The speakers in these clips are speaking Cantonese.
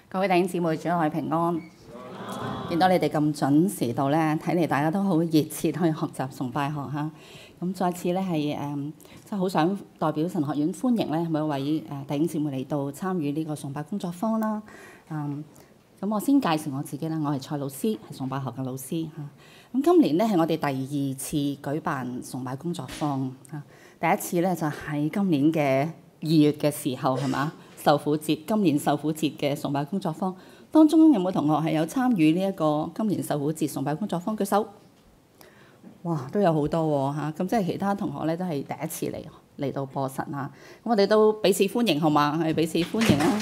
各位弟兄姊妹，主內平安。見到你哋咁準時到咧，睇嚟大家都好熱切去學習崇拜學嚇。咁再次咧係即係好想代表神學院歡迎咧每一位弟兄姊妹嚟到參與呢個崇拜工作坊啦。咁我先介紹我自己啦，我係蔡老師，係崇拜學嘅老師嚇。咁今年咧係我哋第二次舉辦崇拜工作坊嚇。第一次咧就喺今年嘅2月嘅時候係嘛？受苦節，今年受苦節嘅崇拜工作坊當中有冇同學係有參與呢一個今年受苦節崇拜工作坊？舉手。哇，都有好多喎嚇！咁即係其他同學咧都係第一次嚟到播神啊！咁我哋都彼此歡迎好嘛？係彼此歡迎啊！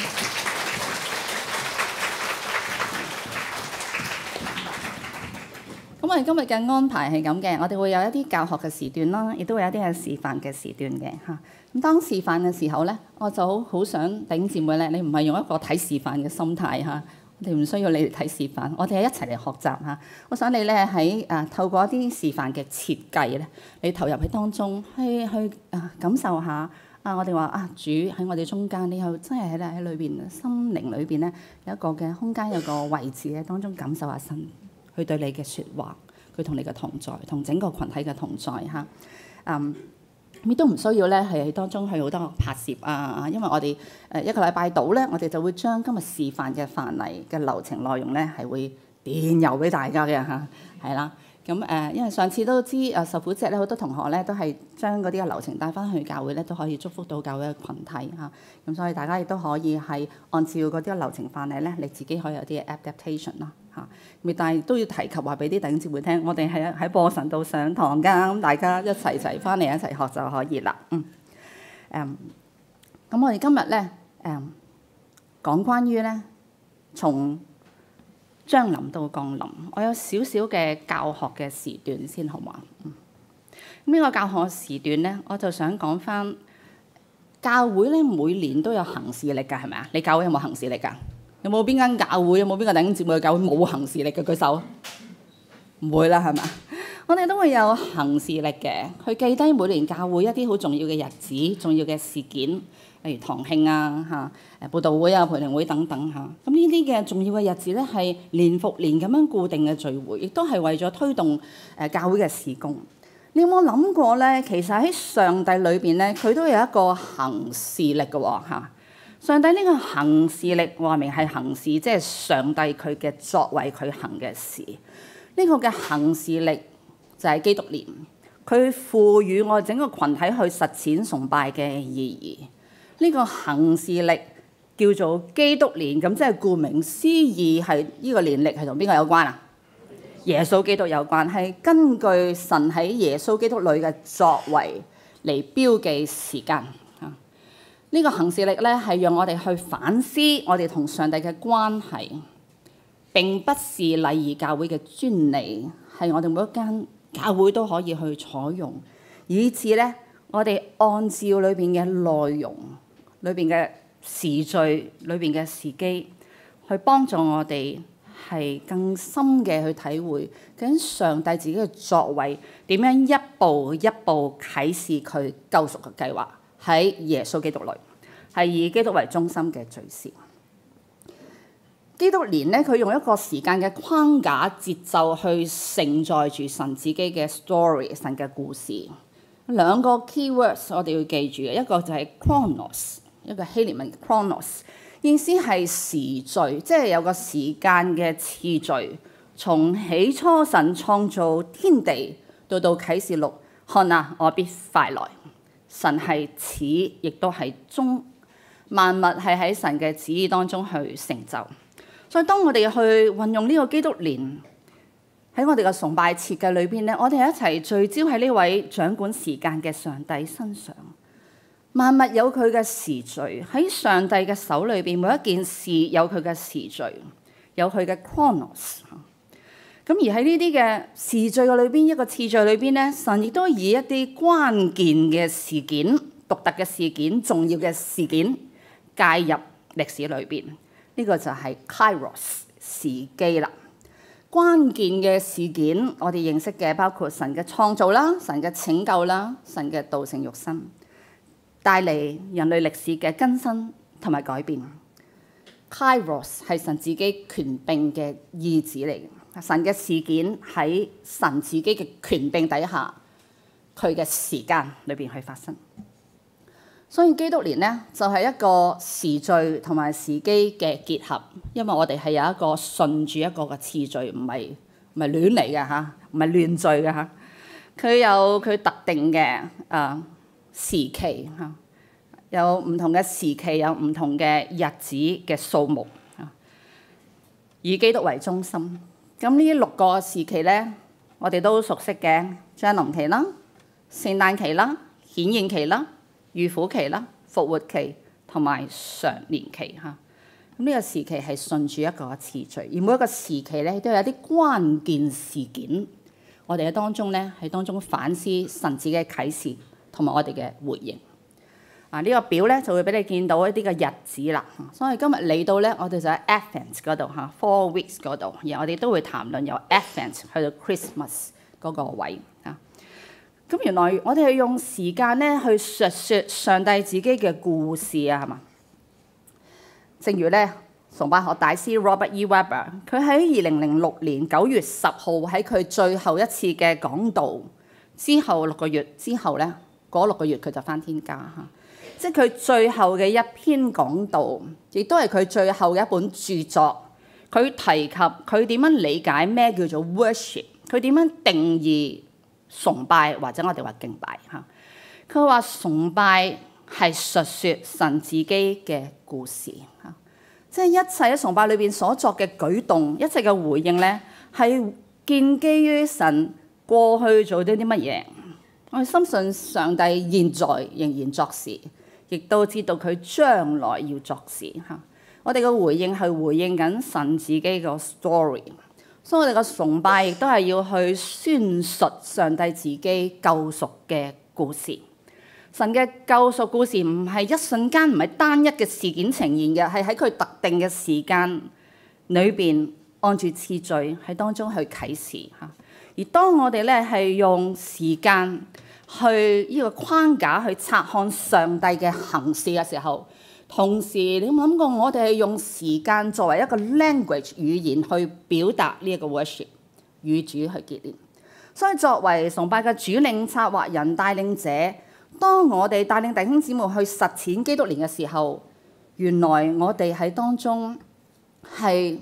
咁我哋今日嘅安排係咁嘅，我哋會有一啲教學嘅時段啦，亦都會有一啲係示範嘅時段嘅嚇。咁當示範嘅時候咧，我就好想弟兄姊妹咧，你唔係用一個睇示範嘅心態嚇，我哋唔需要你嚟睇示範，我哋係一齊嚟學習嚇。我想你咧喺透過一啲示範嘅設計咧，你投入喺當中，去感受下我哋話主喺我哋中間，你又真係喺裏邊心靈裏邊咧有一個嘅空間，有個位置喺當中感受下神佢對你嘅説話，佢同你嘅同在，同整個群體嘅同在嚇。亦都唔需要咧，係當中係好多拍攝啊！因為我哋一個禮拜到咧，我哋就會將今日示範嘅範例嘅流程內容咧，係會電郵俾大家嘅嚇，係啦。咁因為上次都知受苦節咧，好多同學咧都係將嗰啲嘅流程帶翻去教會咧，都可以祝福到教會嘅群體嚇。咁所以大家亦都可以係按照嗰啲流程範例咧，你自己可以有啲 adaptation 啦嚇。但係都要提及話俾啲弟兄姊妹聽，我哋係喺播神度上堂㗎，咁大家一齊翻嚟一齊學就可以啦。咁我哋今日咧講關於咧從將臨到降臨，我有少少嘅教學嘅時段先好嘛？呢個教學時段咧，我就想講翻教會咧每年都有行事曆㗎，係咪啊？你教會有冇行事曆㗎？有冇邊間教會？有冇邊個弟兄姊妹嘅教會冇行事曆嘅？舉手。唔會啦，係咪？我哋都會有行事曆嘅，去記低每年教會一啲好重要嘅日子、重要嘅事件，例如堂慶啊、佈道會啊、培靈會等等嚇。咁呢啲嘅重要嘅日子咧，係年復年咁樣固定嘅聚會，亦都係為咗推動教會嘅事工。你有冇諗過咧？其實喺上帝裏邊咧，佢都有一個行事曆嘅喎嚇。上帝呢個行事曆話明係行事，即係上帝佢嘅作為，佢行嘅事。呢個嘅行事曆就係基督年，佢賦予我哋整個群體去實踐崇拜嘅意義。呢個行事曆叫做基督年，咁即係顧名思義係呢個年曆係同邊個有關啊？耶穌基督有關，係根據神喺耶穌基督裏嘅作為嚟標記時間。呢個行事曆咧係讓我哋去反思我哋同上帝嘅關係，並不是禮儀教會嘅專利，係我哋每一間教會都可以去採用，以致咧我哋按照裏邊嘅內容、裏邊嘅時序、裏邊嘅時機，去幫助我哋係更深嘅去體會究竟上帝自己嘅作為點樣一步一步啟示佢救贖嘅計劃。喺耶穌基督裏，係以基督為中心嘅敘事。基督年咧，佢用一個時間嘅框架節奏去承載住神自己嘅 story， 神嘅故事。兩個 keywords 我哋要記住嘅，一個就係 chronos， 一個希臘文 chronos， 意思係時序，即係有個時間嘅次序。從起初神創造天地到啟示錄，看啊，我必快來。神係始，亦都係終，萬物係喺神嘅旨意當中去成就。所以當我哋去運用呢個基督年喺我哋嘅崇拜設計裏邊咧，我哋一齊聚焦喺呢位掌管時間嘅上帝身上。萬物有佢嘅時序，喺上帝嘅手裏邊，每一件事有佢嘅時序，有佢嘅 chronos。咁而喺呢啲嘅時序嘅裏邊，一個次序裏邊咧，神亦都以一啲關鍵嘅事件、獨特嘅事件、重要嘅事件介入歷史裏邊。呢個就係 Kairos 時機啦。關鍵嘅事件，我哋認識嘅包括神嘅創造啦、神嘅拯救啦、神嘅道成肉身，帶嚟人類歷史嘅更新同埋改變。Kairos 係神自己權柄嘅意旨嚟嘅，神嘅事件喺神自己嘅權柄底下，佢嘅時間裏邊去發生。所以基督年咧就係一個時序同埋時機嘅結合，因為我哋係有一個順住一個嘅次序，唔係亂嚟嘅嚇，唔係亂序嘅嚇。佢有佢特定嘅時期嚇，有唔同嘅時期，有唔同嘅日子嘅數目嚇，以基督為中心。咁呢6個時期咧，我哋都熟悉嘅將臨期啦、聖誕期啦、顯現期啦、預苦期啦、復活期同埋常年期嚇。咁呢個時期係順住一個次序，而每一個時期咧都有啲關鍵事件。我哋喺當中咧，喺當中反思神自己嘅啟示同埋我哋嘅回應。呢個表咧就會俾你見到一啲嘅日子啦。所以今日嚟到咧，我哋就喺 Advent 嗰度嚇 4 weeks 嗰度，而我哋都會談論由 Advent 去到 Christmas 嗰個位嚇。咁原來我哋係用時間咧去述説上帝自己嘅故事啊，係嘛？正如咧，崇拜學大師 Robert E. Webber， 佢喺2006年9月10號喺佢最後一次嘅講道之後6個月之後咧，嗰6個月佢就返天家嚇，即係佢最後嘅一篇講道，亦都係佢最後嘅一本著作。佢提及佢點樣理解咩叫做 worship， 佢點樣定義崇拜或者我哋話敬拜嚇。佢話崇拜係述説神自己嘅故事嚇。即係一切喺崇拜裏邊所作嘅舉動，一切嘅回應咧，係建基於神過去做咗啲乜嘢。我哋深信上帝現在仍然作事，亦都知道佢將來要作事嚇。我哋嘅回應係回應緊神自己個 story， 所以我哋嘅崇拜亦都係要去宣述上帝自己救贖嘅故事。神嘅救贖故事唔係一瞬間，唔係單一嘅事件呈現嘅，係喺佢特定嘅時間裏邊，按住次序喺當中去啟示嚇。而當我哋咧係用時間去呢個框架去察看上帝嘅行事嘅時候，同時你有冇諗過我哋係用時間作為一個 language 語言去表達呢一個 worship 與主去結連。所以作為崇拜嘅主領、策劃人、帶領者，當我哋帶領弟兄姊妹去實踐基督年嘅時候，原來我哋喺當中係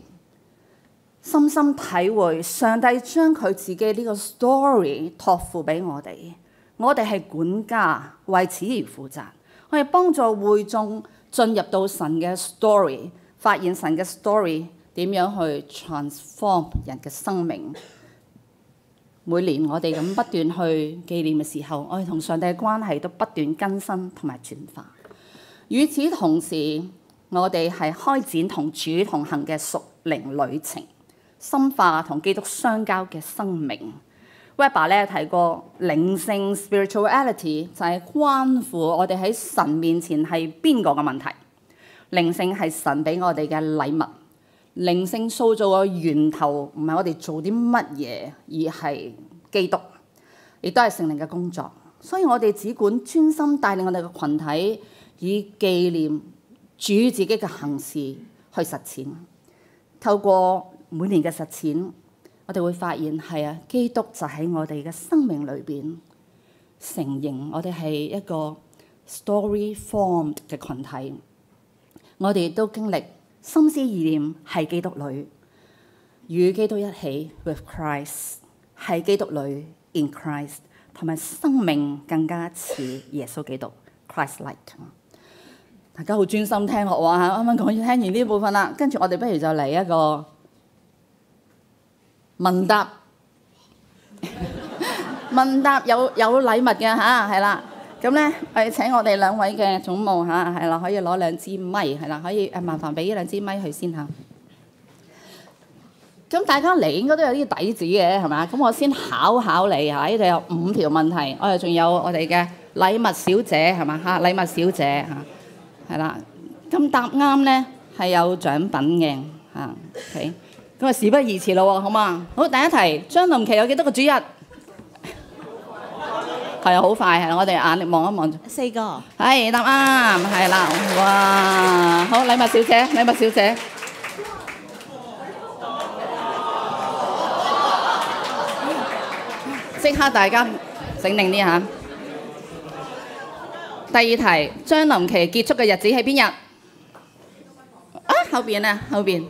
深深體會上帝將佢自己呢個 story 託付俾我哋。我哋係管家，為此而負責。我哋幫助會眾進入到神嘅 story， 發現神嘅 story 點樣去 transform 人嘅生命。每年我哋咁不斷去紀念嘅時候，我哋同上帝嘅關係都不斷更新同埋轉化。與此同時，我哋係開展同主同行嘅屬靈旅程，深化同基督相交嘅生命。Weber 咧提過靈性 spirituality 就係關乎我哋喺神面前係邊個嘅問題。靈性係神俾我哋嘅禮物。靈性塑造嘅源頭唔係我哋做啲乜嘢，而係基督，亦都係聖靈嘅工作。所以我哋只管專心帶領我哋嘅群體，以紀念主自己嘅行事去實踐。透過每年嘅實踐，我哋會發現係啊，基督就喺我哋嘅生命裏邊成形。我哋係一個 story formed 嘅群體，我哋亦都經歷。心思意念係基督裏，與基督一起 with Christ， 係基督裏 in Christ， 同埋生命更加似耶穌基督 Christ-like。大家好專心聽我話嚇，啱啱講聽完呢部分啦，跟住我哋不如就嚟一個問答。問答有禮物嘅嚇，係啦。咁咧，請我哋2位嘅總務嚇，係啦，可以攞2支咪，係啦，可以麻煩俾2支咪佢先嚇。咁大家嚟應該都有啲底子嘅，係嘛？咁我先考你嚇，呢度有5條問題，我哋仲有我哋嘅禮物小姐係嘛嚇，禮物小姐嚇，係啦。咁答啱咧係有獎品嘅嚇。OK， 咁啊事不宜遲咯喎，好嘛？好，第一題，將臨期有幾多個主日？係啊，好快係，我哋眼力望一望。四個。係答啱，係啦，哇！好，禮物小姐，禮物小姐。即刻大家醒定啲嚇。第二題，將臨期結束嘅日子係邊日？啊，後邊啊，後邊。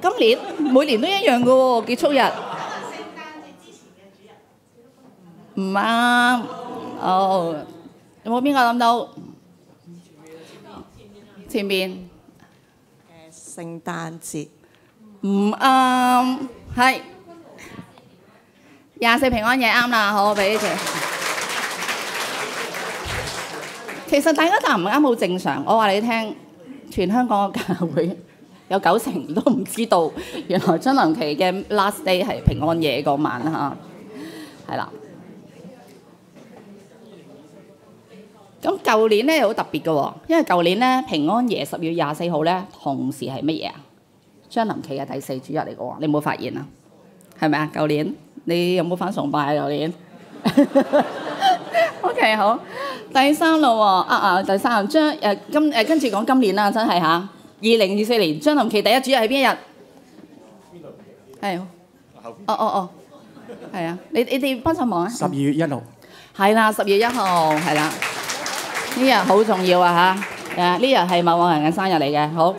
今年每年都一樣嘅喎，結束日。唔啱。哦，有冇邊個諗到？前面。聖誕節。唔啱，係。24平安夜啱啦，好，俾呢條。其實大家答唔啱好正常，我話你聽，全香港嘅教會有90%都唔知道，原來將臨期嘅 last day 係平安夜嗰晚嚇，係啦。咁舊年咧好特別嘅喎，因為舊年咧平安夜10月24號咧同時係乜嘢啊？將臨期嘅第4主日嚟嘅喎，你有冇發現啊？係咪啊？舊年你有冇返崇拜啊？舊年？OK 好，第三咯喎，第三跟住講今年啦，真係嚇，2024年將臨期第1主日係邊一日？邊度？係。哦，係啊，你哋幫手望啊。12月1號。係啦，10月1號係啦，呢日好重要啊嚇，呢日係某人嘅生日嚟嘅，好。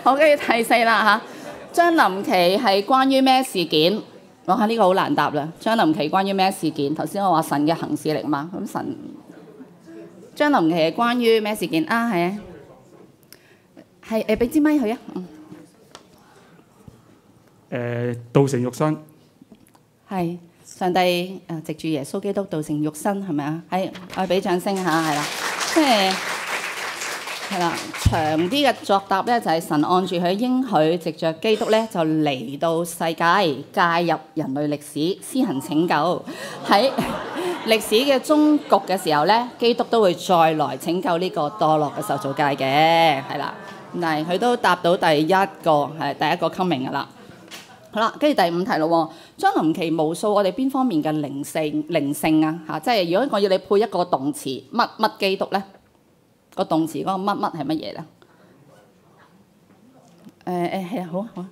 好，跟住第4啦嚇，將臨期係關於咩事件？哇！呢個好難答啦。將臨期關於咩事件？頭先我話神嘅行事力嘛，咁神將臨期係關於咩事件啊？係啊，係俾支咪佢啊。道成肉身。係上帝藉住耶穌基督道成肉身係咪啊？係，我俾掌聲嚇，係啦，即係。係啦，長啲嘅作答咧就係神按住佢應許，藉着基督咧就嚟到世界，介入人類歷史，施行拯救。喺歷史嘅終局嘅時候咧，基督都會再來拯救呢個墮落嘅受造界嘅，係啦。但係佢都答到第一個coming 噶啦。好啦，跟住第5題咯喎，將臨期無數我哋邊方面嘅靈性啊嚇，即係如果我要你配一個動詞乜乜基督咧？個動詞嗰個乜乜係乜嘢咧？係啊，好啊。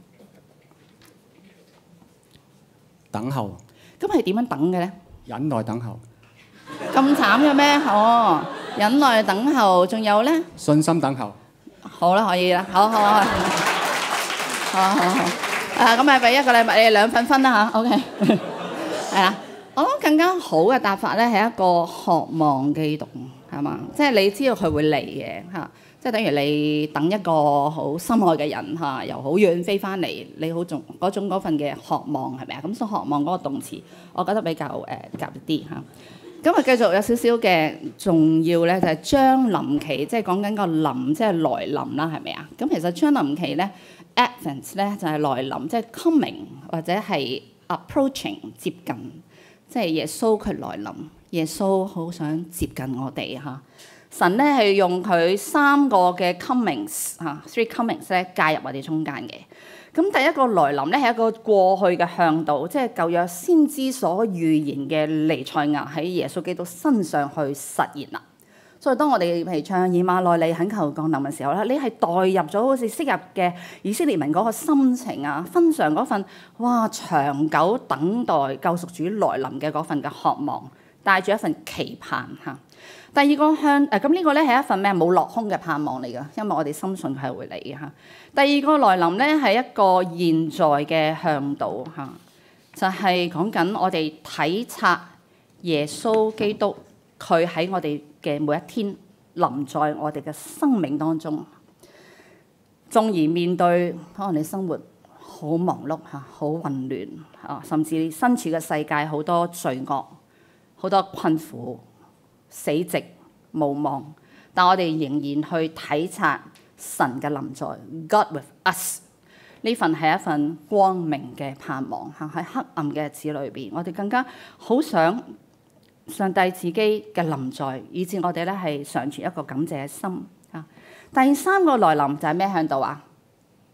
等候。咁係點樣等嘅咧？忍耐等候。咁慘嘅咩？哦，忍耐等候，仲有咧？信心等候。好啦，可以啦，好。咁咪俾一個禮物你哋2分啦嚇 ，OK。係啦，我諗更加好嘅答法咧係一個渴望基督。係嘛？即係你知道佢會嚟嘅嚇，即係等於你等一個好心愛嘅人嚇，由好遠飛翻嚟，你好重嗰份嘅渴望係咪啊？咁所以渴望嗰個動詞，我覺得比較夾啲嚇。咁啊，繼續有少少嘅重要咧，就係將臨期，即係講緊個臨，即係來臨啦，係咪啊？咁其實將臨期咧 ，Advent 咧就係來臨，即係 coming 或者係 approaching 接近，即係耶穌佢來臨。耶穌好想接近我哋嚇，神咧係用佢3個嘅 comings 嚇 ，three comings 咧介入我哋中間嘅。咁第一個來臨咧係一個過去嘅向導，即係舊約先知所預言嘅彌賽亞喺耶穌基督身上去實現啦。所以當我哋譬如唱以馬內利懇求降臨嘅時候咧，你係代入咗好似昔日嘅以色列民嗰個心情啊，分享嗰份哇長久等待救贖主來臨嘅嗰份嘅渴望。帶住一份期盼嚇。第二個咁呢個咧係一份咩冇落空嘅盼望嚟㗎，因為我哋深信佢係會嚟嘅嚇。第二個來臨咧係一個現在嘅向導嚇，就係講緊我哋體察耶穌基督佢喺我哋嘅每一天臨在我哋嘅生命當中，縱然面對可能你生活好忙碌嚇，好混亂嚇，甚至身處嘅世界好多罪惡。好多困苦、死寂、無望，但我哋仍然去體察神嘅臨在 ，God with us。呢份係一份光明嘅盼望嚇，喺黑暗嘅日子裏邊，我哋更加好想上帝自己嘅臨在，以致我哋咧係常存一個感謝嘅心嚇。第3個來臨就係咩向度啊？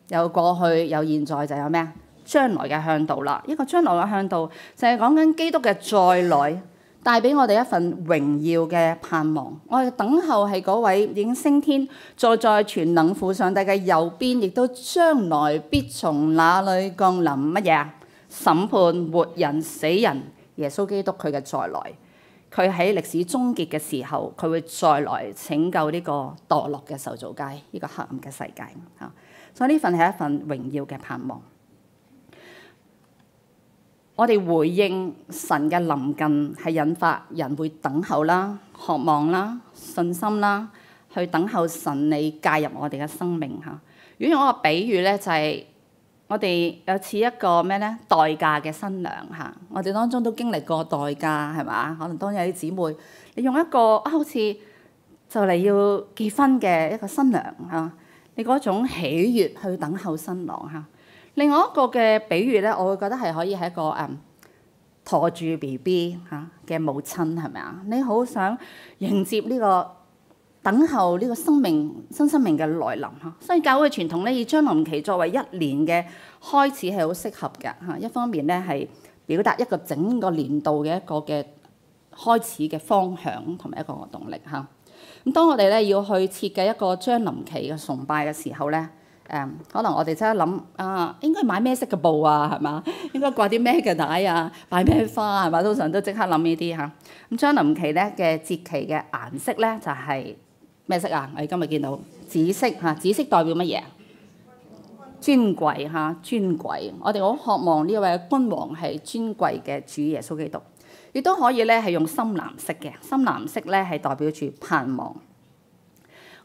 有過去有現在就有咩啊？將來嘅向導啦。一個將來嘅向導就係講緊基督嘅再來，帶俾我哋一份榮耀嘅盼望。我哋等候係嗰位已經升天，坐在全能父上帝嘅右邊，亦都將來必從那裏降臨乜嘢？審判活人死人，耶穌基督佢嘅再來。佢喺歷史終結嘅時候，佢會再來拯救呢個墮落嘅受造界，呢個黑暗嘅世界嚇。所以呢份係一份榮耀嘅盼望。我哋回應神嘅臨近，係引發人會等候啦、渴望啦、信心啦，去等候神你介入我哋嘅生命嚇。如果用一個比喻咧，就係、我哋有似一個咩咧代價嘅新娘嚇，我哋當中都經歷過代價係嘛？可能當有啲姊妹，你用一個好似就嚟要結婚嘅一個新娘嚇，你嗰種喜悅去等候新郎嚇。另外一個嘅比喻咧，我會覺得係可以係一個陀住 BB 嚇嘅母親係咪啊？你好想迎接呢個等候呢個新生命嘅來臨嚇。所以教會嘅傳統咧，以將臨期作為一年嘅開始係好適合嘅嚇。一方面咧係表達一個整個年度嘅一個嘅開始嘅方向同埋一個動力嚇。咁當我哋咧要去設計一個將臨期嘅崇拜嘅時候咧，可能我哋真係諗應該買咩色嘅布啊，係嘛？應該掛啲咩嘅帶啊，擺咩花係嘛？通常都即刻諗呢啲嚇。咁將臨期咧嘅節期嘅顏色咧就係咩色啊？我哋今日見到紫色嚇，紫色代表乜嘢？尊貴嚇，尊貴。我哋好渴望呢位君王係尊貴嘅主耶穌基督，亦都可以咧係用深藍色嘅，深藍色咧係代表住盼望。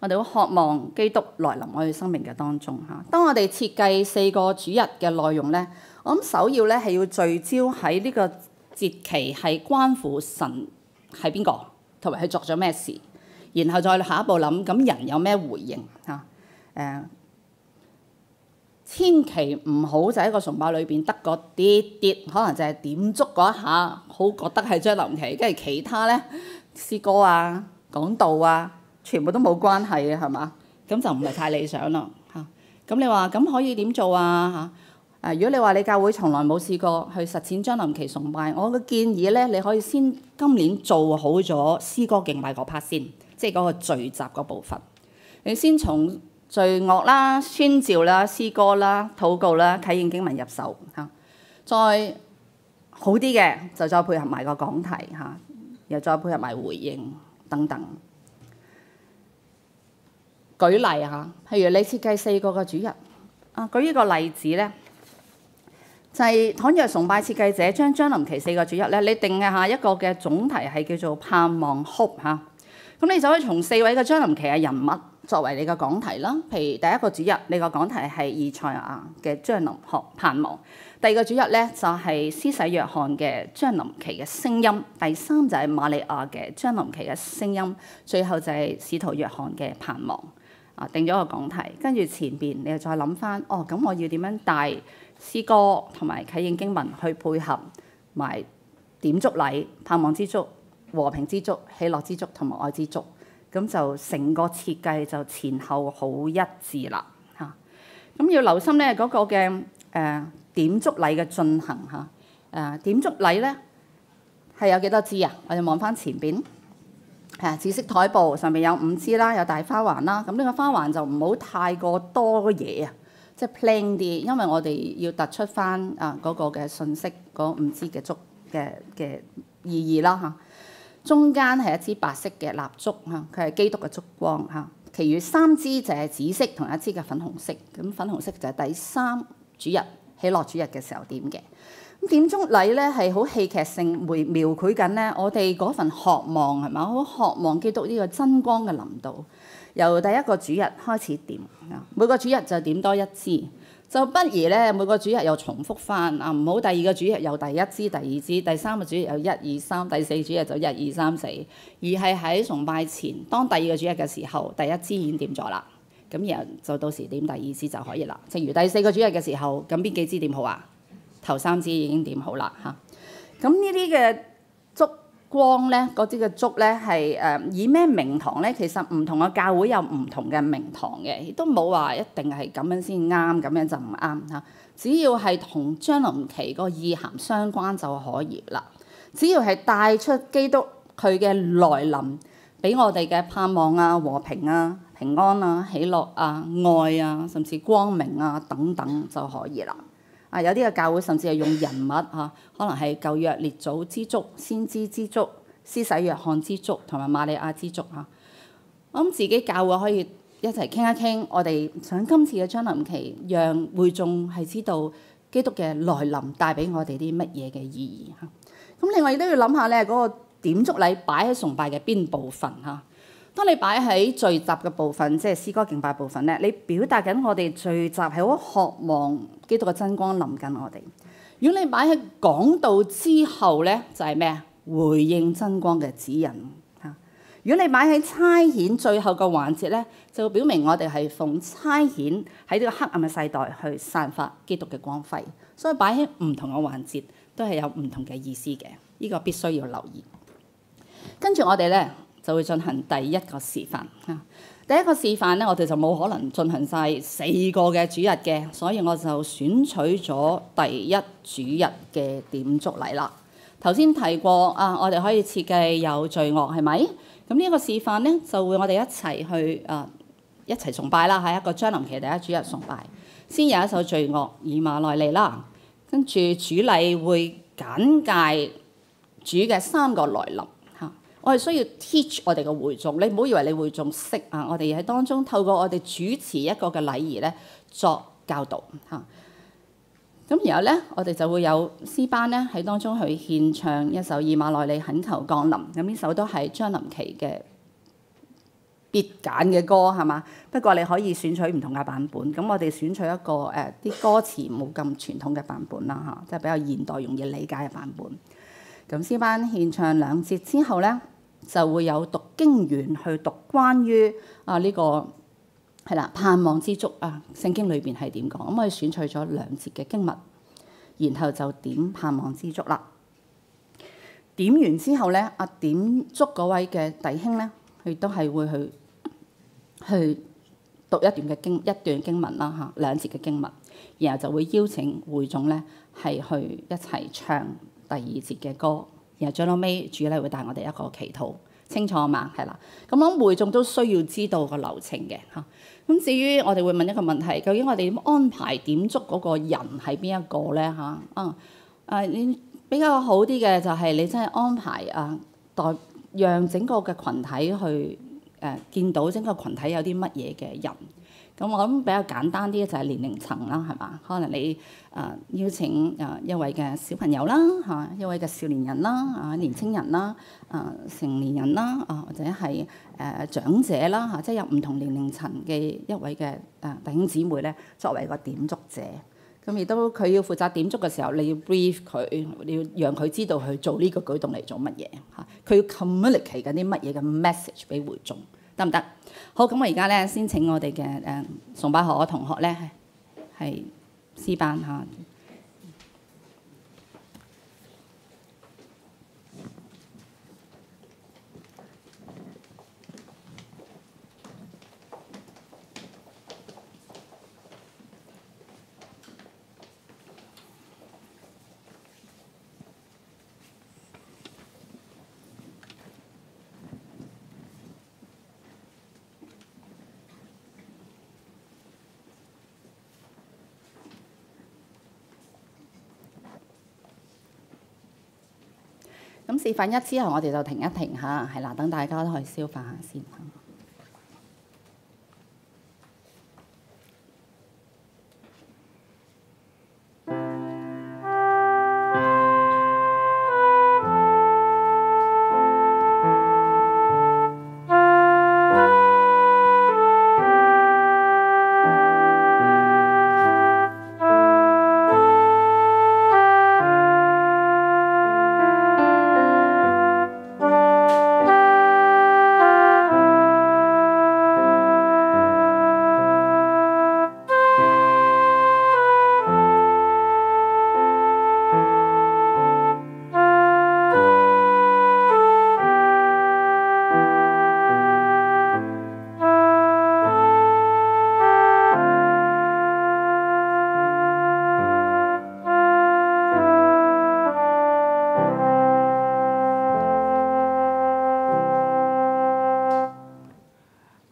我哋好渴望基督來臨我哋生命嘅當中嚇。當我哋設計4個主日嘅內容咧，我諗首要咧係要聚焦喺呢個節期係關乎神係邊個，同埋佢作咗咩事，然後再下一步諗咁人有咩回應嚇。千祈唔好就喺個崇拜裏邊得個啲，可能就係點足嗰一下，好覺得係將臨期，跟住其他咧詩歌啊、講道啊。全部都冇關係嘅係嘛？咁就唔係太理想啦嚇。咁你話咁可以點做啊嚇？如果你話你教會從來冇試過去實踐將臨期崇拜，我嘅建議咧，你可以先今年做好咗詩歌敬拜嗰 part 先，即係嗰個聚集嗰部分。你先從罪惡啦、宣召啦、詩歌啦、禱告啦、啟應經文入手嚇，再好啲嘅就再配合埋個講題嚇，又再配合埋回應等等。舉例嚇，譬如你設計4個嘅主日，舉呢個例子咧，就係倘若崇拜設計者將臨期4個主日咧，你定下一個嘅總題係叫做盼望 hope 嚇，咁你就可以從4位嘅將臨期嘅人物作為你嘅講題啦。譬如第一個主日，你個講題係以賽亞嘅將臨學盼望；第二個主日咧就係施洗約翰嘅將臨期嘅聲音；第3就係瑪利亞嘅將臨期嘅聲音；最後就係使徒約翰嘅盼望。定咗個講題，跟住前邊你又再諗翻，咁我要點樣帶詩歌同埋啟應經文去配合埋點足禮、盼望之足、和平之足、喜樂之足同埋愛之足，咁就成個設計就前後好一致啦嚇。咁要留心咧嗰個嘅點足禮嘅進行嚇。點足禮咧係有幾多支啊？我哋望翻前邊。紫色台布上面有5支啦，有大花環啦。咁呢個花環就唔好太過多嘢啊，即係 plain 啲，因為我哋要突出翻嗰個嘅信息，嗰5支嘅燭嘅意義啦嚇。中間係一支白色嘅蠟燭嚇，佢係基督嘅燭光嚇。其餘3支就係紫色同1支嘅粉紅色。咁粉紅色就係第3主日喜樂主日嘅時候點嘅。咁點燭禮咧係好戲劇性描繪緊咧，我哋嗰份渴望係咪？好渴望基督呢個真光嘅臨到，由第一個主日開始點，每個主日就點多1支，就不如咧每個主日又重複翻唔好第2個主日又第1支、第2支，第3個主日又1、2、3，第4主日就1、2、3、4，而係喺崇拜前，當第2個主日嘅時候，第1支已經點咗啦，咁然後就到時點第2支就可以啦。正如第4個主日嘅時候，咁邊幾支點好啊？頭3支已經點好啦嚇，咁呢啲嘅燭光咧，嗰啲嘅燭咧係以咩名堂咧？其實唔同嘅教會有唔同嘅名堂嘅，亦都冇話一定係咁樣先啱，咁樣就唔啱嚇。只要係同將臨期個意涵相關就可以啦。只要係帶出基督佢嘅來臨，俾我哋嘅盼望啊、和平啊、平安啊、喜樂啊、愛啊，甚至光明啊等等就可以啦。有啲嘅教會甚至係用人物嚇，可能係舊約列祖之燭、先知之燭、施洗約翰之燭同埋瑪利亞之燭嚇。我諗自己教會可以一齊傾一傾，我哋想今次嘅將臨期，讓會眾係知道基督嘅來臨帶俾我哋啲乜嘢嘅意義嚇。咁另外亦都要諗下咧，嗰個點燭禮擺喺崇拜嘅邊部分嚇。當你擺喺聚集嘅部分，即係詩歌敬拜部分咧，你表達緊我哋聚集係好渴望基督嘅真光臨緊我哋。如果你擺喺講道之後咧，就係咩啊？回應真光嘅指引嚇。如果你擺喺差遣最後嘅環節咧，就表明我哋係奉差遣喺呢個黑暗嘅世代去散發基督嘅光輝。所以擺喺唔同嘅環節都係有唔同嘅意思嘅，呢個必須要留意。跟住我哋咧，就會進行第一個示範嚇。第一個示範咧，我哋就冇可能進行晒4個嘅主日嘅，所以我就選取咗第一主日嘅點燭禮啦。頭先提過我哋可以設計有序樂係咪？咁呢一個示範咧，就會我哋一齊去一齊崇拜啦，係一個將臨期第一主日崇拜。先有一首序樂《以馬內利》啦，跟住主禮會簡介主嘅3個來臨。我哋需要 teach 我哋嘅會眾，你唔好以為你會眾識啊！我哋喺當中透過我哋主持一個嘅禮儀咧作教導嚇。咁然後咧，我哋就會有詩班咧喺當中去獻唱一首《以馬內利懇求降臨》。咁呢首都係將臨期嘅必揀嘅歌係嘛？不過你可以選取唔同嘅版本。咁我哋選取一個啲歌詞冇咁傳統嘅版本啦嚇，即係比較現代容易理解嘅版本。咁詩班獻唱2節之後咧，就會有讀經員去讀關於呢個係啦盼望之燭聖經裏邊係點講。咁我哋選取咗2節嘅經文，然後就點盼望之燭啦。點完之後咧，點燭嗰位嘅弟兄咧，佢都係會去讀一段經文啦嚇，2節嘅經文，然後就會邀請會眾咧係去一齊唱第2節嘅歌，然後最後尾主禮會帶我哋一個祈禱，清楚嘛？係啦，咁我諗會眾都需要知道個流程嘅嚇。咁至於我哋會問一個問題，究竟我哋點安排點燭嗰個人係邊一個咧嚇？你比較好啲嘅就係你真係安排讓整個嘅群體去見到整個群體有啲乜嘢嘅人。咁我諗比較簡單啲就係年齡層啦，係嘛？可能你邀請一位嘅小朋友啦嚇，一位嘅少年人啦年青人啦成年人啦或者係長者啦嚇，即係有唔同年齡層嘅一位嘅弟兄姊妹咧，作為個點燭者。咁亦都佢要負責點燭嘅時候，你要 brief 佢，你要讓佢知道去做呢個舉動嚟做乜嘢嚇，佢要 communicate 緊啲乜嘢嘅 message 俾會眾。得唔得？好，咁我而家咧先請我哋嘅崇拜學嘅同學咧係詩班嚇。咁示範1之後，我哋就停一停下，係啦，等大家都可以消化下先。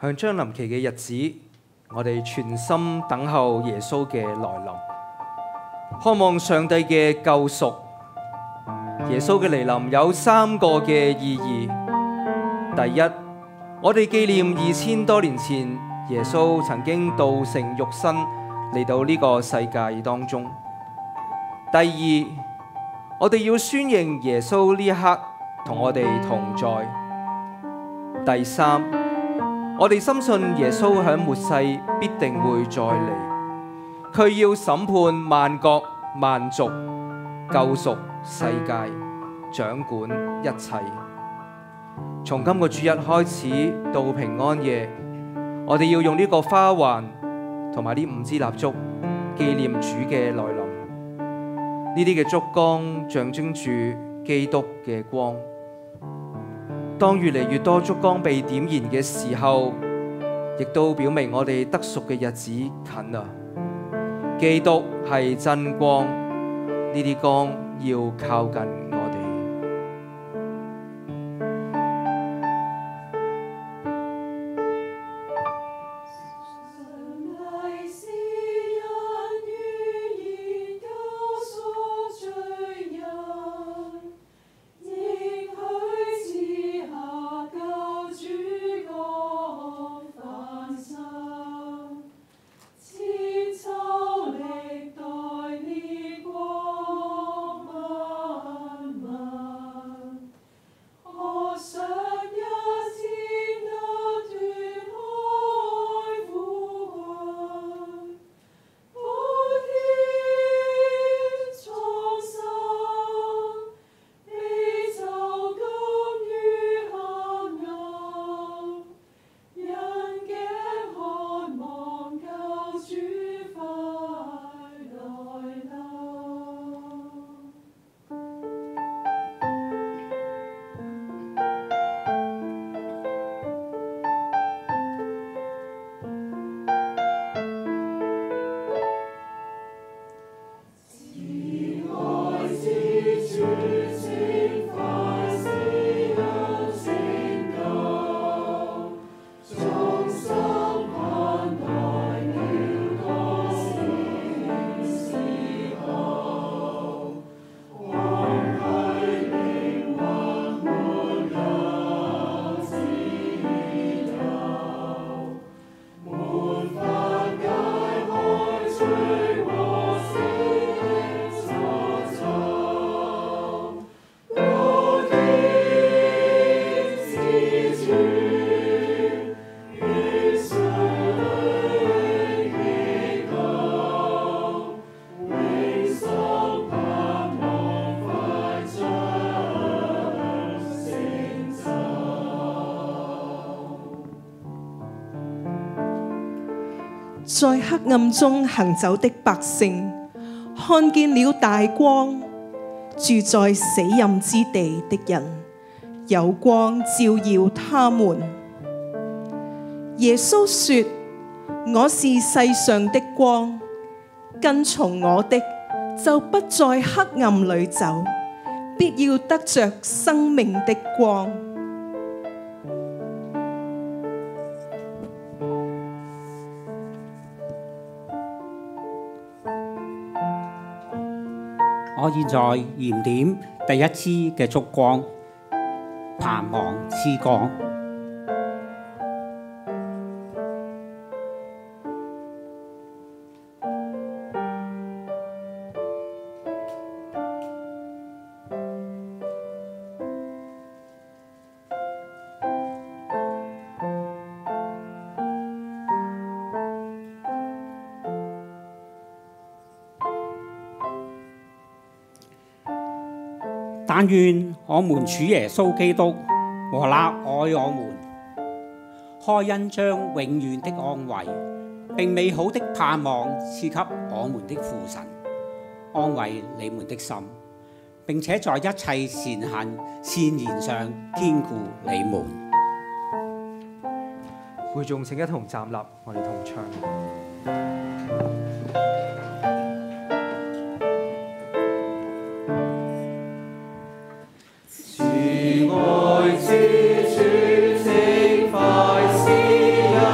向將臨期嘅日子，我哋全心等候耶穌嘅來臨，渴望上帝嘅救贖。耶穌嘅嚟臨有3個嘅意義。第一，我哋紀念2000多年前耶穌曾經道成肉身嚟到呢個世界當中。第二，我哋要宣認耶穌呢一刻同我哋同在。第三，我哋深信耶穌喺末世必定會再嚟，佢要審判萬國萬族，救贖世界，掌管一切。從今個主日開始到平安夜，我哋要用呢個花環同埋呢5支蠟燭紀念主嘅來臨。呢啲嘅燭光象徵住基督嘅光。當越嚟越多燭光被點燃嘅時候，亦都表明我哋得贖嘅日子近啦。基督係真光，呢啲光要靠近我哋。在黑暗中行走的百姓，看見了大光；住在死蔭之地的人，有光照耀他們。耶穌說：我是世上的光，跟從我的，就不在黑暗裏走，必要得着生命的光。我現在燃點第一支嘅燭光，盼望之光。但願我們主耶穌基督和那愛我們、開恩將永遠的安慰並美好的盼望賜給我們的父神，安慰你們的心，並且在一切善行善言上堅固你們。會眾請一同站立，我哋同唱。慈愛之主，請快施恩。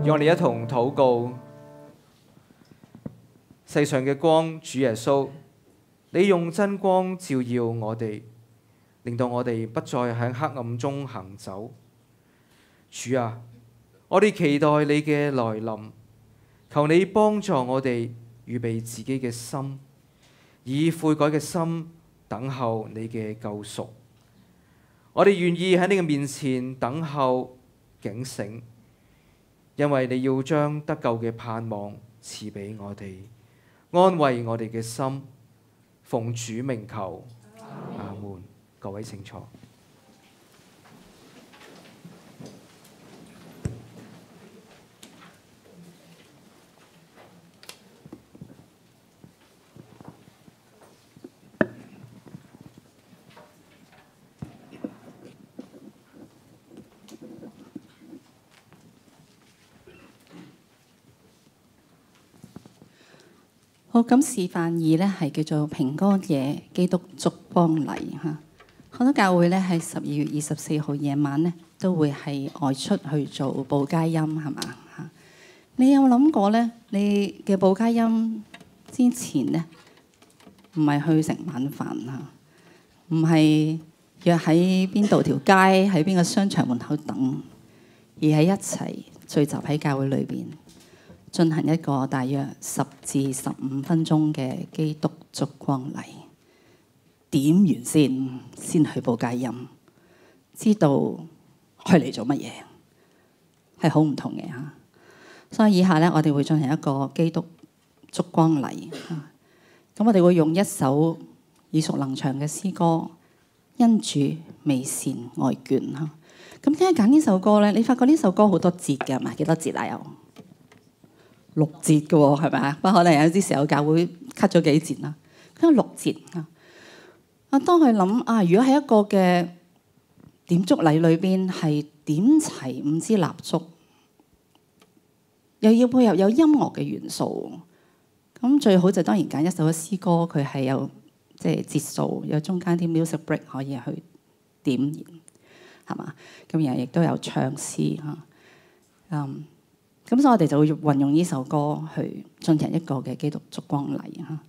讓我哋一同禱告。世上嘅光，主耶穌，你用真光照耀我哋，令到我哋不再喺黑暗中行走。主啊，我哋期待你嘅來臨，求你幫助我哋預備自己嘅心，以悔改嘅心等候你嘅救贖。我哋願意喺你嘅面前等候警醒，因為你要將得救嘅盼望賜俾我哋，安慰我哋嘅心。奉主名求，阿門。各位請坐。好，咁示範2咧係叫做平安夜基督燭光禮嚇。好多教會咧喺12月24號夜晚咧都會係外出去做報佳音，係嘛嚇？你有諗過咧？你嘅報佳音之前咧，唔係去食晚飯嚇，唔係約喺邊度條街喺邊個商場門口等，而係一齊聚集喺教會裏邊，進行一個大約10至15分鐘嘅基督燭光禮，點完先去報佳音，知道去嚟做乜嘢，係好唔同嘅嚇。所以以下咧，我哋會進行一個基督燭光禮。咁我哋會用一首耳熟能詳嘅詩歌，因主美善愛眷嚇。咁點解揀呢首歌咧？你發覺呢首歌好多節嘅係嘛？幾多節啊？有6節嘅喎，係咪啊？不過可能有啲時候教會 cut 咗幾節啦。佢有6節啊。當佢諗啊，如果喺一個嘅點燭禮裏邊係點齊5支蠟燭，又要配合有音樂嘅元素，咁最好就當然揀一首嘅詩歌，佢係有即係節數，有中間啲 music break 可以去點燃，係嘛？咁然後亦都有唱詩嚇。咁所以我哋就會運用呢首歌去進行一個嘅基督燭光禮嚇。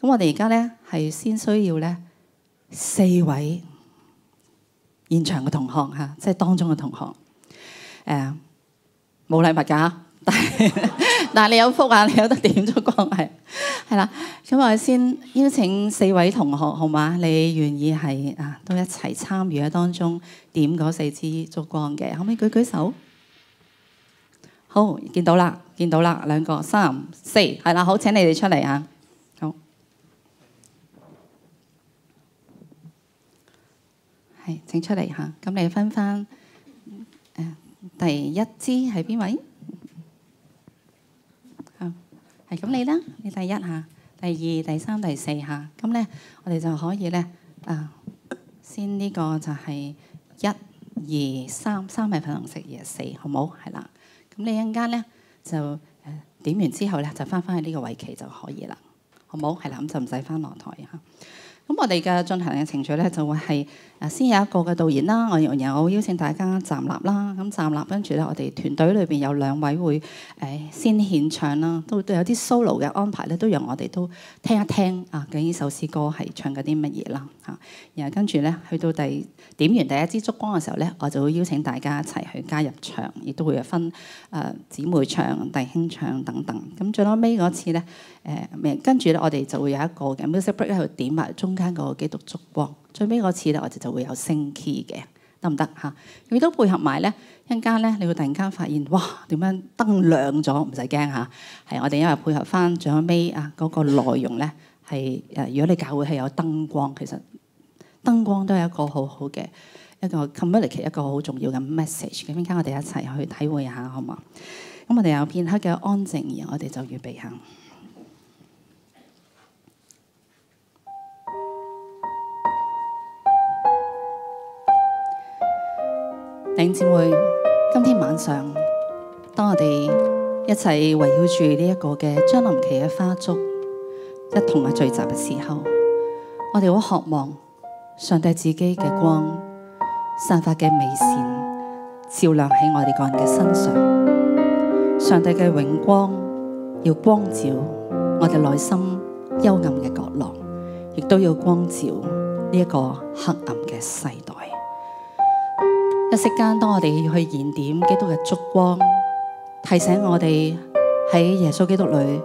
咁我哋而家咧係先需要咧4位現場嘅同學嚇，即係當中嘅同學。冇禮物㗎，但係你有福啊，你有得點燭光係啦。咁我哋先邀請4位同學好嘛？你願意係都一齊參與喺當中點嗰4支燭光嘅，可唔可以舉舉手？好，見到啦，2個、3、4，係啦，好，請你哋出嚟啊！好，係請出嚟嚇。咁你分翻第1支係邊位？好，係咁你啦，你第1嚇，第2、第3、第4嚇。咁咧，我哋就可以咧先呢個就係1、2、3，3係粉紅色，2係4，好冇？係啦。咁你一陣間咧就點完之後咧就翻返去呢個位期就可以啦，好冇？係啦，咁就唔使翻落台嚇。咁我哋嘅進行嘅程序咧就會係先有一個嘅導言啦，我然後邀請大家站立啦。咁站立跟住咧，我哋團隊裏邊有2位會先獻唱啦，都有啲 solo 嘅安排咧，都讓我哋都聽一聽究竟呢首詩歌係唱緊啲乜嘢啦嚇。然後跟住咧去到點完第1支燭光嘅時候咧，我就會邀請大家一齊去加入唱，亦都會有分姊妹唱、弟兄唱等等。咁最後尾嗰次咧跟住咧我哋就會有一個嘅 music break 喺度點埋中間個基督燭光。最尾嗰次咧，我哋就會有升 key 嘅，得唔得嚇？亦都配合埋咧，一陣間咧，你會突然間發現，哇！點樣燈亮咗？唔使驚嚇，係我哋因為配合翻最後尾嗰個內容咧，係如果你教會係有燈光，其實燈光都係一個好好嘅一個 communicate 一個好重要嘅 message。咁陣間我哋一齊去體會下，好嘛？咁我哋有片刻嘅安靜，然後我哋就預備下。弟兄姊妹，今天晚上，當我哋一齊圍繞住呢一個嘅將臨期嘅花燭，一同嘅聚集嘅時候，我哋好渴望上帝自己嘅光散發嘅美善，照亮喺我哋個人嘅身上。上帝嘅榮光要光照我哋內心幽暗嘅角落，亦都要光照呢一個黑暗嘅世代。一息間，當我哋去燃點基督嘅燭光，提醒我哋喺耶穌基督裏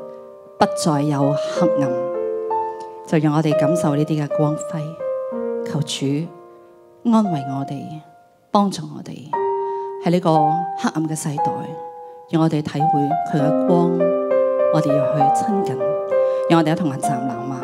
不再有黑暗，就讓我哋感受呢啲嘅光輝。求主安慰我哋，幫助我哋喺呢個黑暗嘅世代，讓我哋體會佢嘅光，我哋要去親近，讓我哋一同人站立嘛。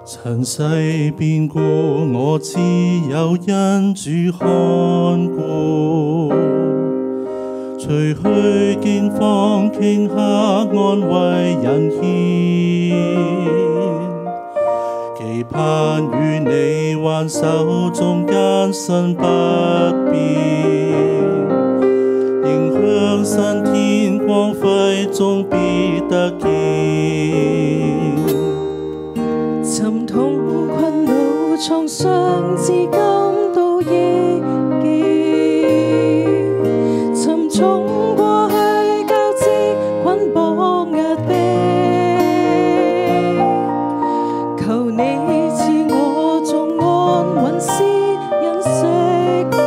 塵世變故，我只有恩主看顧。除去驚慌頃刻，安慰人牽，期盼與你挽手，中間身不變，迎向新天光輝中必得見。沉痛困惱創傷至今都憶記，沉重過去交織捆綁壓迫，求你賜我眾安穩私隱釋放，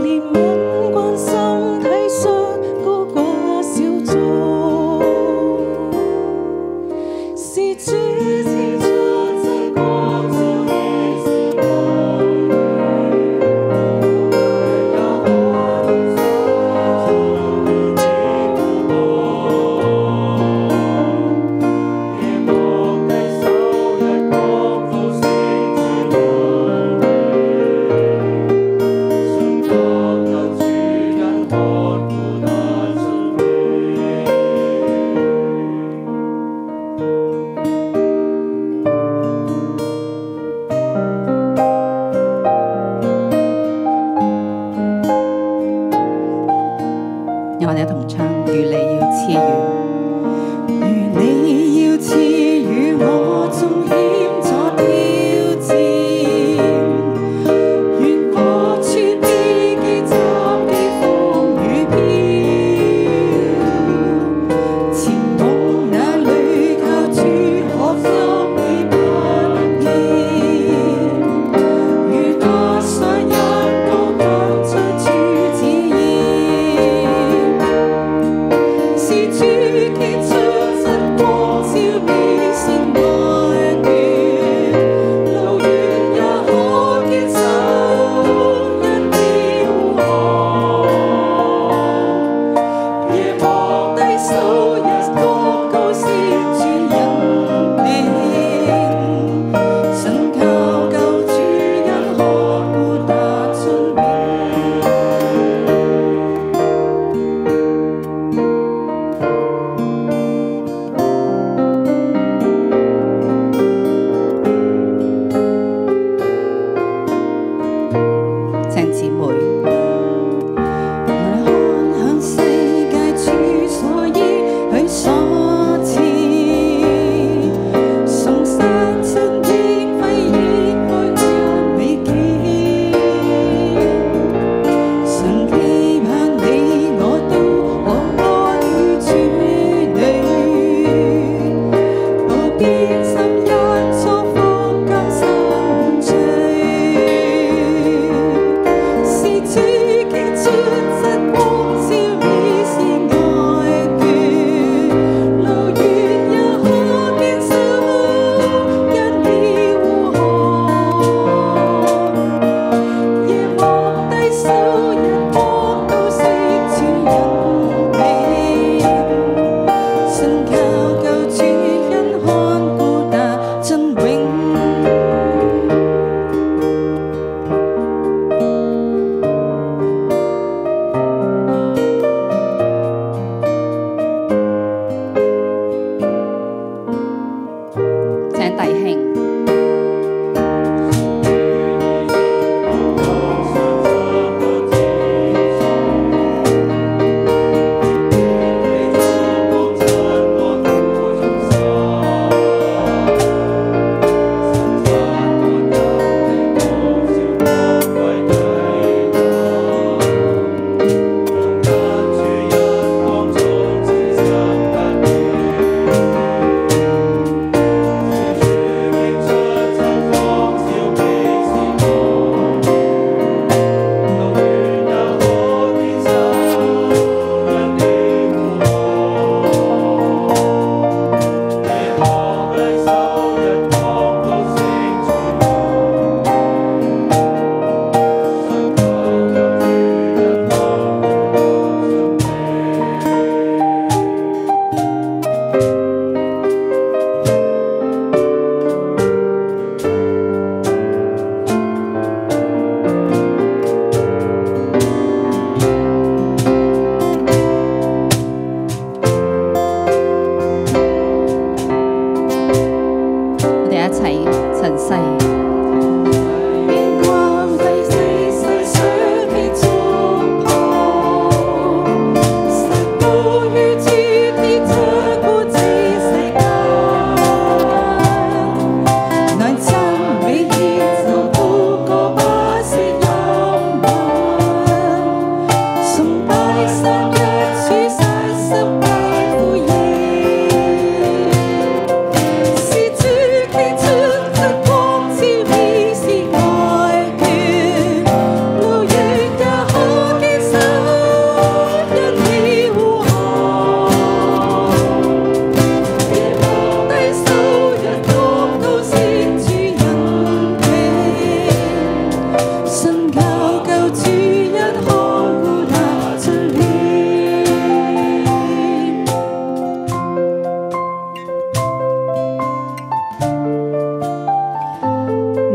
憐憫關心體恤孤寡小眾，是主賜出真光照的時光。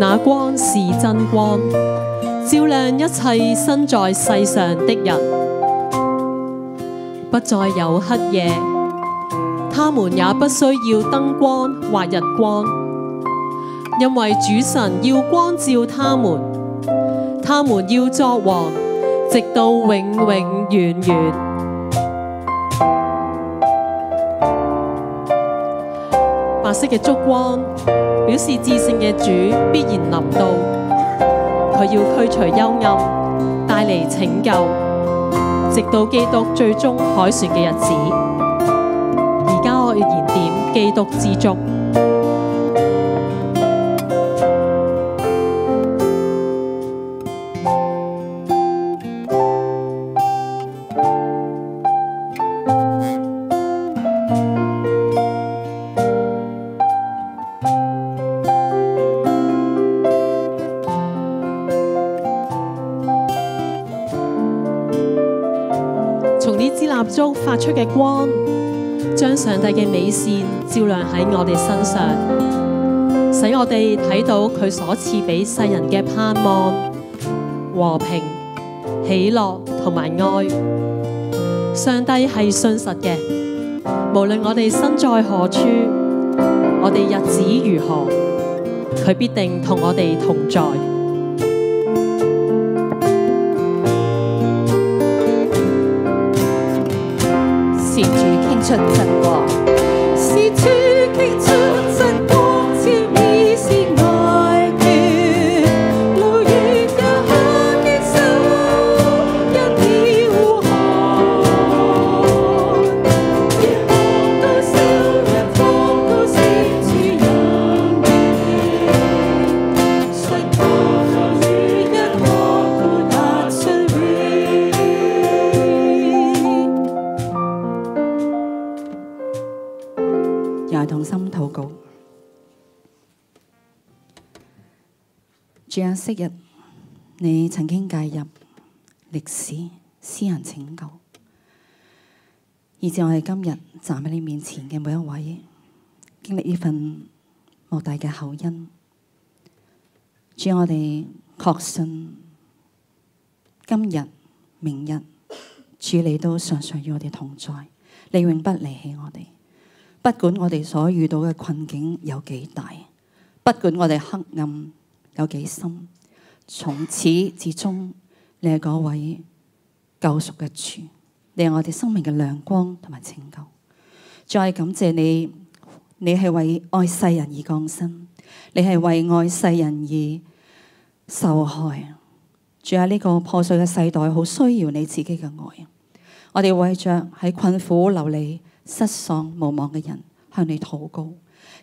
那光是真光，照亮一切身在世上的人，不再有黑夜，他們也不需要燈光或日光，因為主神要光照他們，他們要作王，直到永永遠遠。白色嘅燭光表示至聖嘅主必然臨到，佢要驅除幽暗，帶嚟拯救，直到基督最終凱旋嘅日子。而家我要燃點基督之燭。蠟燭發出嘅光，將上帝嘅美善照亮喺我哋身上，使我哋睇到佢所賜俾世人嘅盼望、和平、喜樂同埋愛。上帝係信實嘅，無論我哋身在何處，我哋日子如何，佢必定同我哋同在。是主傾出真光，是主傾出真光，照已是愛眷，路遠也向的手，因你呼喊，月光高燒，日光高燒，主人的，誰可在於一顆孤單水邊。又係同心禱告，主啊，昔日你曾經介入歷史，施行拯救，以至我哋今日站喺你面前嘅每一位，經歷呢份莫大嘅厚恩。主，我哋確信今日、明日，主你都常常與我哋同在，你永不離棄我哋。不管我哋所遇到嘅困境有幾大，不管我哋黑暗有幾深，從始至終，你係嗰位救贖嘅主，你係我哋生命嘅亮光同埋拯救。再感謝你，你係為愛世人而降生，你係為愛世人而受害。主喺呢個破碎嘅世代，好需要你自己嘅愛。我哋為着喺困苦流離失喪無望嘅人向你禱告，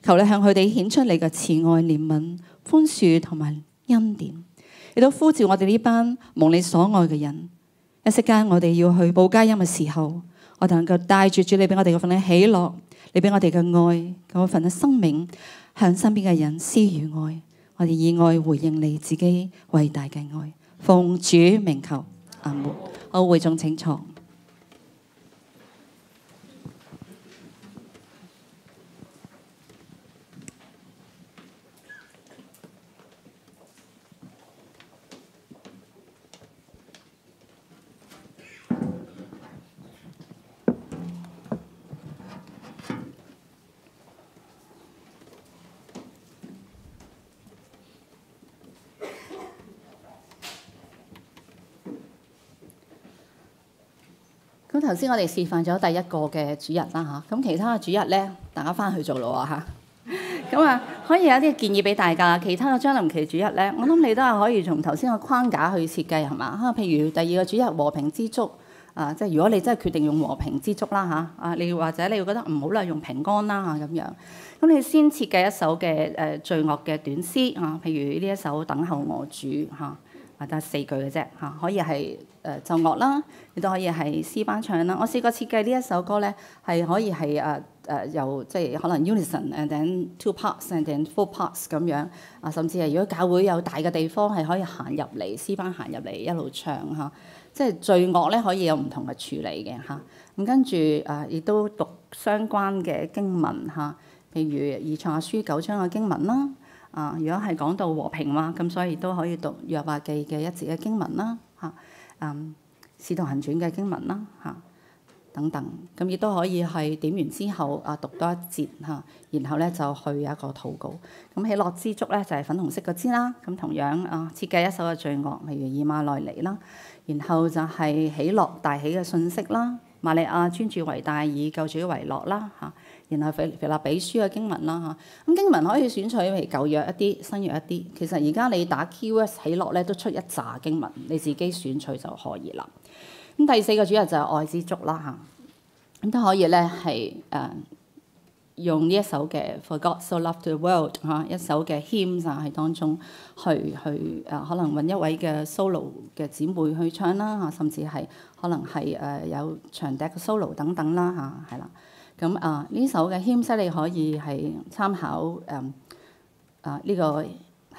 求你向佢哋顯出你嘅慈愛憐憫寬恕同埋恩典，亦都呼召我哋呢班蒙你所愛嘅人。一息間我哋要去報佳音嘅時候，我哋能夠帶住主你俾我哋嗰份嘅喜樂，你俾我哋嘅愛嗰份嘅生命，向身邊嘅人施予愛。我哋以愛回應你自己偉大嘅愛，奉主名求，阿門。好，會眾請坐。咁頭先我哋示範咗第一個嘅主日啦嚇，咁其他嘅主日咧，大家翻去做咯嚇。咁啊，可以有啲建議俾大家。其他嘅將臨期主日咧，我諗你都係可以從頭先個框架去設計係嘛嚇。譬如第二個主日和平之燭啊，即係如果你真係決定用和平之燭啦嚇啊，你或者你會覺得唔好啦，用平安啦嚇咁樣。咁你先設計一首嘅罪惡嘅短詩啊，譬如呢一首等候我主嚇。得4句嘅啫嚇，可以係奏樂啦，亦都可以係詩班唱啦。我試過設計呢一首歌咧，係可以係由即係可能 unison and then 2 parts and then 4 parts 咁樣啊，甚至係如果教會有大嘅地方係可以行入嚟，詩班行入嚟一路唱嚇，即係罪惡咧可以有唔同嘅處理嘅嚇。咁跟住亦都讀相關嘅經文嚇，譬如以賽亞書9章嘅經文啦。如果係講到和平嘛，咁所以都可以讀約伯記嘅一節嘅經文啦，使徒行傳嘅經文啦，等等。咁亦都可以係點完之後讀多一節然後咧就去一個禱告。咁喜樂之燭咧就係粉紅色嗰支啦。咁同樣設計一首嘅罪樂，例如以馬內利啦。然後就係喜樂大喜嘅信息啦，瑪利亞尊主為大，以救主為樂啦然後腓立比書嘅經文啦咁經文可以選取為舊約一啲、新約一啲。其實而家你打 keywords 喜樂咧都出一紮經文，你自己選取就可以啦。咁第4個主日就係愛之燭啦咁都可以咧係用呢一首嘅 For God So Loved the World 一首嘅 hymn 喺當中去可能揾一位嘅 solo 嘅姊妹去唱啦甚至係可能係有長笛嘅 solo 等等啦係啦。咁呢首嘅 hymn 你可以係參考呢個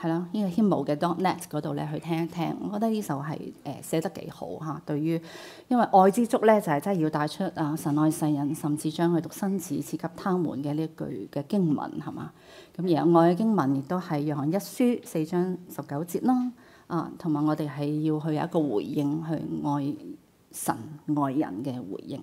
係啦，呢個 hymn 嘅 .net 嗰度咧去聽一聽。我覺得呢首係寫得幾好對於因為愛之燭咧就係真係要帶出神愛世人，甚至將佢獨生子賜給他們嘅呢一句嘅經文係嘛。咁而愛嘅經文亦都係約翰一書4章19節啦同埋我哋係要去有一個回應去愛神愛人嘅回應。